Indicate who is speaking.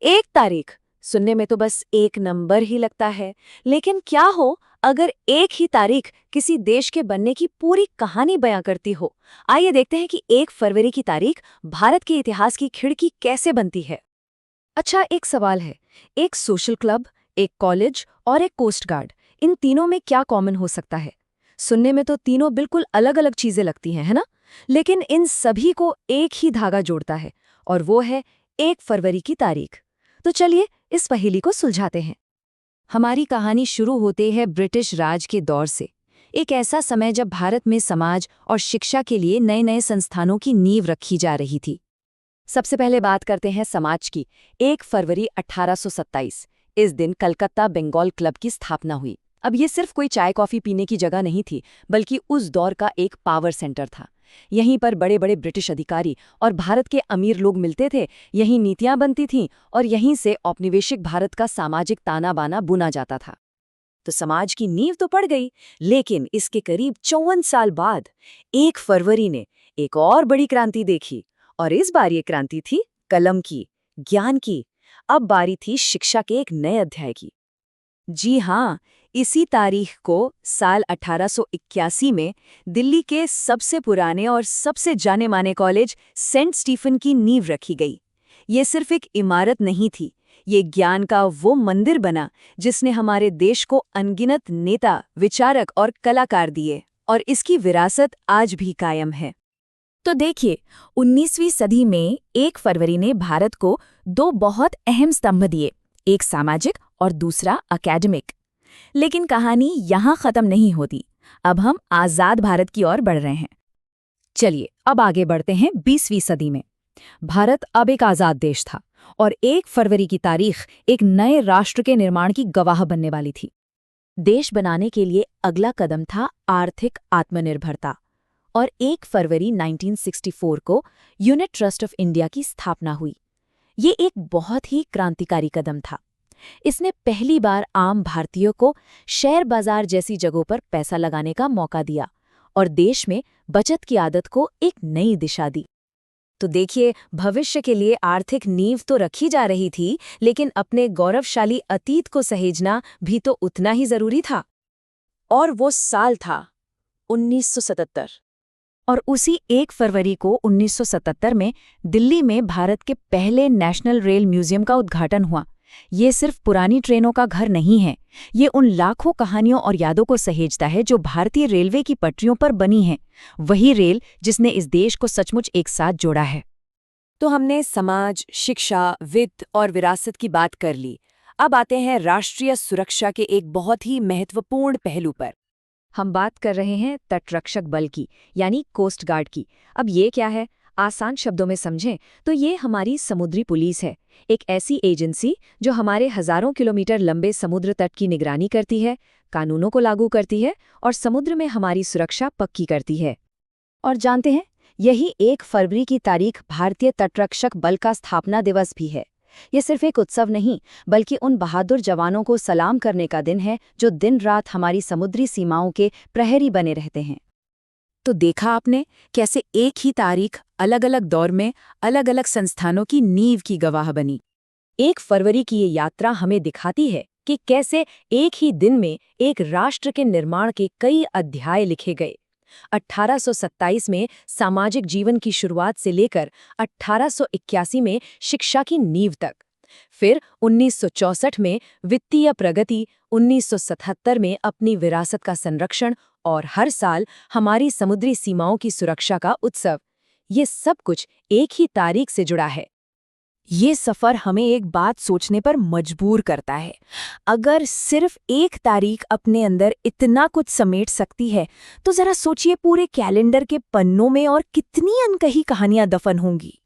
Speaker 1: एक तारीख सुनने में तो बस एक नंबर ही लगता है, लेकिन क्या हो अगर एक ही तारीख किसी देश के बनने की पूरी कहानी बयां करती हो। आइए देखते हैं कि 1 फरवरी की तारीख भारत के इतिहास की खिड़की कैसे बनती है। अच्छा, एक सवाल है, एक सोशल क्लब, एक कॉलेज और एक कोस्ट गार्ड, इन तीनों में क्या कॉमन हो सकता है? सुनने में तो तीनों बिल्कुल अलग अलग चीजें लगती हैं, है ना? लेकिन इन सभी को एक ही धागा जोड़ता है, और वो है 1 फरवरी की तारीख। तो चलिए इस पहेली को सुलझाते हैं। हमारी कहानी शुरू होते है ब्रिटिश राज के दौर से। एक ऐसा समय जब भारत में समाज और शिक्षा के लिए नए नए संस्थानों की नींव रखी जा रही थी। सबसे पहले बात करते हैं समाज की। 1 फरवरी 1827, इस दिन कलकत्ता बंगाल क्लब की स्थापना हुई। अब ये सिर्फ कोई चाय कॉफी पीने की जगह नहीं थी, बल्कि उस दौर का एक पावर सेंटर था। यहीं पर बड़े बड़े ब्रिटिश अधिकारी और भारत के अमीर लोग मिलते थे, यहीं नीतियां बनती थीं और यहीं से औपनिवेशिक भारत का सामाजिक ताना बाना बुना जाता था। तो समाज की नींव तो पड़ गई, लेकिन इसके करीब 54 साल बाद 1 फरवरी ने एक और बड़ी क्रांति देखी। और इस बार ये क्रांति थी कलम की, ज्ञान की। अब बारी थी शिक्षा के एक नए अध्याय की। जी हाँ, इसी तारीख को साल 1881 में दिल्ली के सबसे पुराने और सबसे जाने माने कॉलेज सेंट स्टीफन की नींव रखी गई। ये सिर्फ एक इमारत नहीं थी, ये ज्ञान का वो मंदिर बना जिसने हमारे देश को अनगिनत नेता, विचारक और कलाकार दिए, और इसकी विरासत आज भी कायम है।
Speaker 2: तो देखिए, 19वीं सदी में 1 फरवरी ने भारत को दो बहुत अहम स्तंभ दिए, एक सामाजिक और दूसरा एकेडमिक। लेकिन कहानी यहाँ खत्म नहीं होती। अब हम आजाद भारत की ओर बढ़ रहे हैं।
Speaker 1: चलिए अब आगे बढ़ते हैं 20वीं सदी में। भारत अब एक आजाद देश था, और 1 फरवरी की तारीख एक नए राष्ट्र के निर्माण की गवाह बनने वाली थी। देश बनाने के लिए अगला कदम था आर्थिक आत्मनिर्भरता, और 1 फरवरी 1964 को यूनिट ट्रस्ट ऑफ इंडिया की स्थापना हुई। ये एक बहुत ही क्रांतिकारी कदम था। इसने पहली बार आम भारतीयों को शेयर बाजार जैसी जगहों पर पैसा लगाने का मौका दिया और देश में बचत की आदत को एक नई दिशा दी। तो देखिए, भविष्य के लिए आर्थिक नींव तो रखी जा रही थी, लेकिन अपने गौरवशाली अतीत को सहेजना भी तो उतना ही जरूरी था। और वो साल था 1977। और उसी 1 फरवरी को 1977 में दिल्ली में भारत के पहले नेशनल रेल म्यूजियम का उद्घाटन हुआ। ये सिर्फ पुरानी ट्रेनों का घर नहीं है, ये उन लाखों कहानियों और यादों को सहेजता है जो भारतीय रेलवे की पटरियों पर बनी हैं, वही रेल जिसने इस देश को सचमुच एक साथ जोड़ा है। तो हमने समाज, शिक्षा, वित्त और विरासत की बात कर ली। अब आते हैं राष्ट्रीय सुरक्षा के एक बहुत ही महत्वपूर्ण पहलू पर। हम बात कर रहे हैं तटरक्षक बल की, यानी कोस्ट गार्ड की। अब ये क्या है? आसान शब्दों में समझें तो ये हमारी समुद्री पुलिस है, एक ऐसी एजेंसी जो हमारे हजारों किलोमीटर लंबे समुद्र तट की निगरानी करती है, कानूनों को लागू करती है और समुद्र में हमारी सुरक्षा पक्की करती है। और जानते हैं, यही 1 फरवरी की तारीख भारतीय तटरक्षक बल का स्थापना दिवस भी है। ये सिर्फ एक उत्सव नहीं, बल्कि उन बहादुर जवानों को सलाम करने का दिन है जो दिन रात हमारी समुद्री सीमाओं के प्रहरी बने रहते हैं। तो देखा आपने कैसे एक ही तारीख अलग अलग दौर में अलग अलग संस्थानों की नींव की गवाह बनी। 1 फरवरी की ये यात्रा हमें दिखाती है कि कैसे एक ही दिन में एक राष्ट्र के निर्माण के कई अध्याय लिखे गए। 1827 में सामाजिक जीवन की शुरुआत से लेकर 1881 में शिक्षा की नींव तक, फिर 1964 में वित्तीय प्रगति, 1977 में अपनी विरासत का संरक्षण और हर साल हमारी समुद्री सीमाओं की सुरक्षा का उत्सव। ये सब कुछ एक ही तारीख से जुड़ा है। ये सफर हमें एक बात सोचने पर मजबूर करता है। अगर सिर्फ एक तारीख अपने अंदर इतना कुछ समेट सकती है, तो जरा सोचिए पूरे कैलेंडर के पन्नों में और कितनी अनकही कहानियां दफन होंगी।